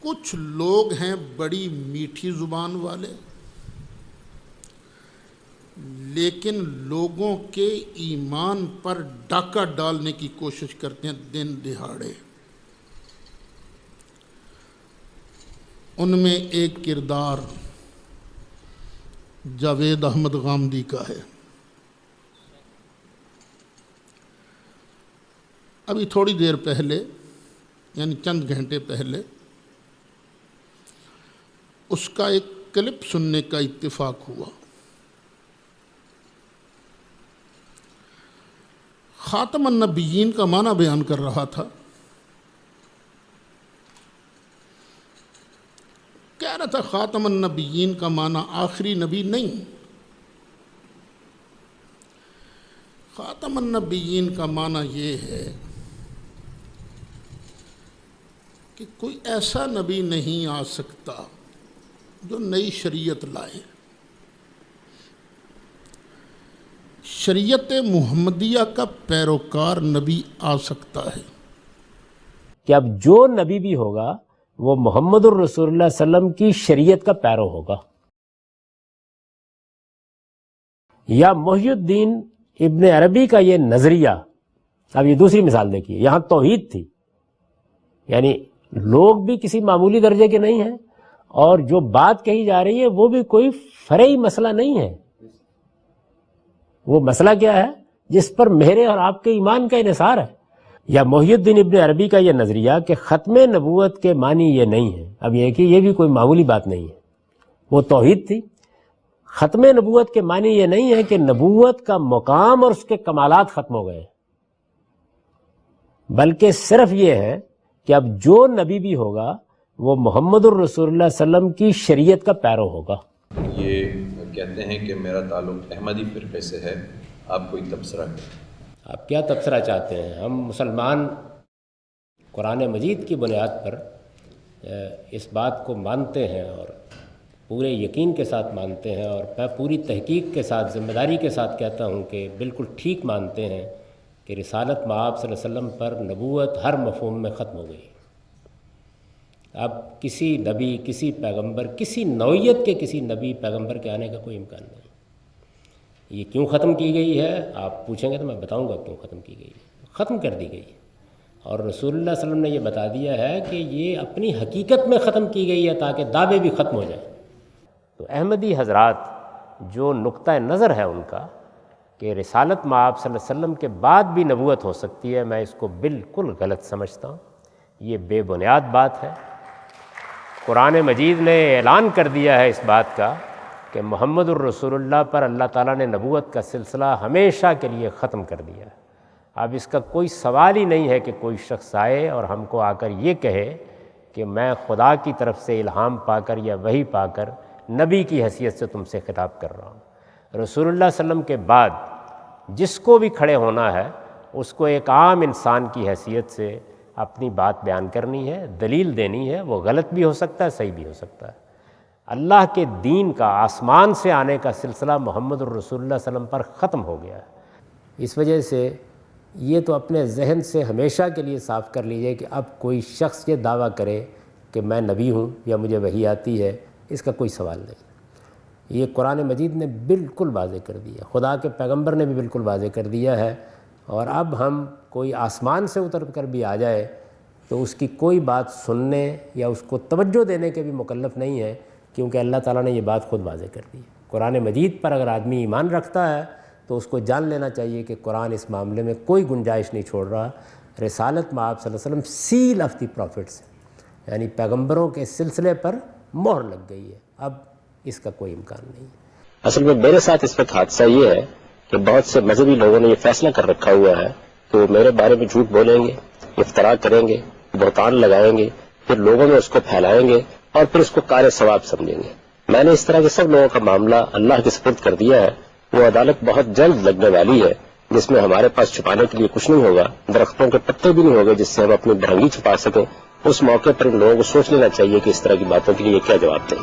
کچھ لوگ ہیں بڑی میٹھی زبان والے، لیکن لوگوں کے ایمان پر ڈاکہ ڈالنے کی کوشش کرتے ہیں دن دہاڑے۔ ان میں ایک کردار جاوید احمد غامدی کا ہے۔ ابھی تھوڑی دیر پہلے، یعنی چند گھنٹے پہلے، اس کا ایک کلپ سننے کا اتفاق ہوا۔ خاتم النبیین کا معنی بیان کر رہا تھا۔ کہہ رہا تھا خاتم النبیین کا معنی آخری نبی نہیں، خاتم النبیین کا معنی یہ ہے کہ کوئی ایسا نبی نہیں آ سکتا جو نئی شریعت لائے۔ شریعت محمدیہ کا پیروکار نبی آ سکتا ہے کہ اب جو نبی بھی ہوگا وہ محمد الرسول اللہ صلی اللہ علیہ وسلم کی شریعت کا پیرو ہوگا۔ یا محی الدین ابن عربی کا یہ نظریہ، اب یہ دوسری مثال دیکھیے، یہاں توحید تھی، یعنی لوگ بھی کسی معمولی درجے کے نہیں ہیں، اور جو بات کہی جا رہی ہے وہ بھی کوئی فرعی مسئلہ نہیں ہے۔ وہ مسئلہ کیا ہے جس پر میرے اور آپ کے ایمان کا انحصار ہے۔ یا محی الدین ابن عربی کا یہ نظریہ کہ ختم نبوت کے معنی یہ نہیں ہے، اب یہ کہ یہ بھی کوئی معمولی بات نہیں ہے، وہ توحید تھی۔ ختم نبوت کے معنی یہ نہیں ہے کہ نبوت کا مقام اور اس کے کمالات ختم ہو گئے، بلکہ صرف یہ ہے کہ اب جو نبی بھی ہوگا وہ محمد الرسول اللہ صلی اللہ علیہ وسلم کی شریعت کا پیرو ہوگا۔ یہ کہتے ہیں کہ میرا تعلق احمدی فرقے سے ہے، آپ کوئی تبصرہ کریں۔ آپ کیا تبصرہ چاہتے ہیں؟ ہم مسلمان قرآن مجید کی بنیاد پر اس بات کو مانتے ہیں اور پورے یقین کے ساتھ مانتے ہیں، اور میں پوری تحقیق کے ساتھ ذمہ داری کے ساتھ کہتا ہوں کہ بالکل ٹھیک مانتے ہیں کہ رسالت مآب صلی اللہ علیہ وسلم پر نبوت ہر مفہوم میں ختم ہو گئی۔ اب کسی نبی، کسی پیغمبر، کسی نوعیت کے کسی نبی پیغمبر کے آنے کا کوئی امکان نہیں۔ یہ کیوں ختم کی گئی ہے آپ پوچھیں گے تو میں بتاؤں گا کیوں ختم کی گئی ہے۔ ختم کر دی گئی ہے، اور رسول اللہ صلی اللہ علیہ وسلم نے یہ بتا دیا ہے کہ یہ اپنی حقیقت میں ختم کی گئی ہے تاکہ دعوے بھی ختم ہو جائیں۔ تو احمدی حضرات جو نقطہ نظر ہے ان کا کہ رسالت مآب صلی اللہ علیہ وسلم کے بعد بھی نبوت ہو سکتی ہے، میں اس کو بالکل غلط سمجھتا ہوں۔ یہ بے بنیاد بات ہے۔ قرآن مجید نے اعلان کر دیا ہے اس بات کا کہ محمد الرسول اللہ پر اللہ تعالیٰ نے نبوت کا سلسلہ ہمیشہ کے لیے ختم کر دیا ہے۔ اب اس کا کوئی سوال ہی نہیں ہے کہ کوئی شخص آئے اور ہم کو آ کر یہ کہے کہ میں خدا کی طرف سے الہام پا کر یا وحی پا کر نبی کی حیثیت سے تم سے خطاب کر رہا ہوں۔ رسول اللہ صلی اللہ علیہ وسلم کے بعد جس کو بھی کھڑے ہونا ہے اس کو ایک عام انسان کی حیثیت سے اپنی بات بیان کرنی ہے، دلیل دینی ہے۔ وہ غلط بھی ہو سکتا ہے، صحیح بھی ہو سکتا ہے۔ اللہ کے دین کا آسمان سے آنے کا سلسلہ محمد الرسول اللہ صلی اللہ علیہ وسلم پر ختم ہو گیا ہے۔ اس وجہ سے یہ تو اپنے ذہن سے ہمیشہ کے لیے صاف کر لیجئے کہ اب کوئی شخص یہ دعویٰ کرے کہ میں نبی ہوں یا مجھے وحی آتی ہے، اس کا کوئی سوال نہیں۔ یہ قرآن مجید نے بالکل واضح کر دیا، خدا کے پیغمبر نے بھی بالکل واضح کر دیا ہے، اور اب ہم کوئی آسمان سے اتر کر بھی آ جائے تو اس کی کوئی بات سننے یا اس کو توجہ دینے کے بھی مکلف نہیں ہے، کیونکہ اللہ تعالیٰ نے یہ بات خود واضح کر دی۔ قرآن مجید پر اگر آدمی ایمان رکھتا ہے تو اس کو جان لینا چاہیے کہ قرآن اس معاملے میں کوئی گنجائش نہیں چھوڑ رہا۔ رسالت مآب صلی اللہ علیہ وسلم سیل آف دی پروفٹس، یعنی پیغمبروں کے سلسلے پر مہر لگ گئی ہے، اب اس کا کوئی امکان نہیں ہے۔ اصل میں میرے ساتھ اس وقت حادثہ یہ ہے کہ بہت سے مذہبی لوگوں نے یہ فیصلہ کر رکھا ہوا ہے کہ وہ میرے بارے میں جھوٹ بولیں گے، افتراء کریں گے، بہتان لگائیں گے، پھر لوگوں میں اس کو پھیلائیں گے اور پھر اس کو کار ثواب سمجھیں گے۔ میں نے اس طرح کے سب لوگوں کا معاملہ اللہ کے سپرد کر دیا ہے۔ وہ عدالت بہت جلد لگنے والی ہے جس میں ہمارے پاس چھپانے کے لیے کچھ نہیں ہوگا، درختوں کے پتے بھی نہیں ہوگے جس سے ہم اپنی برہنگی چھپا سکیں۔ اس موقع پر ان لوگوں کو سوچ لینا چاہیے کہ اس طرح کی باتوں کے لیے کیا جواب دیں۔